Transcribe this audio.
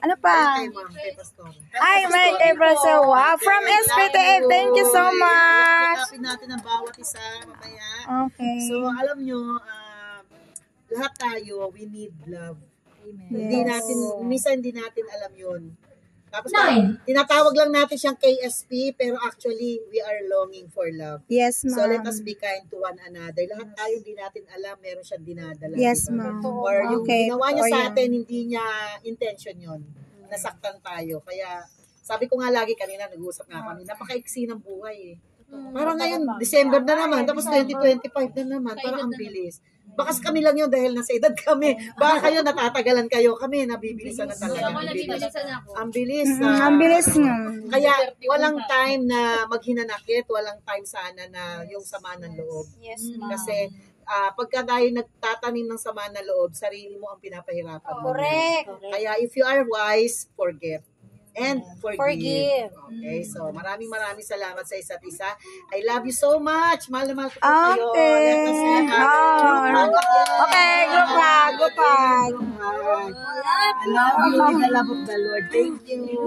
Ano pa? Kay Ma'am, kay Pastor. Ay, may kay Pastor. Wow, from SPTF. Thank you so much. Yakapin natin ang bawat isa mamaya. Okay. So, alam nyo, lahat tayo, we need love. Amen. Minsan hindi natin alam yun. Tapos tinatawag lang natin siyang KSP, pero actually, we are longing for love. Yes, ma'am. So, let us be kind to one another. Lahat tayo hindi natin alam, meron siyang dinadala. Yes, diba? ma'am. Or yung Okay. ginawa niya sa atin, hindi niya intention yun. Nasaktan tayo. Kaya, sabi ko nga lagi kanina, nag-uusap nga kami, napaka-iksi ng buhay eh. Parang ngayon, December na naman, tapos 2025 na naman, parang ang bilis. Bakas kami lang yun dahil nasa edad kami. Baka kayo natatagalan kayo, kami nabibilisan na talaga. Ang bilis. Ang bilis nga. Kaya walang time na maghinanakit, walang time sana na yung sama ng loob. Yes, ma'am. Kasi pagka tayo nagtatanim ng sama ng loob, sarili mo ang pinapahirapan mo. Correct. Kaya if you are wise, forget. And Forgive. Okay, so maraming salamat sa isa't isa. I love you so much. Mahal na mahal ko po kayo. Okay. Let us say Okay, group hug. Group hug. I love you with the love of the Lord. Thank you.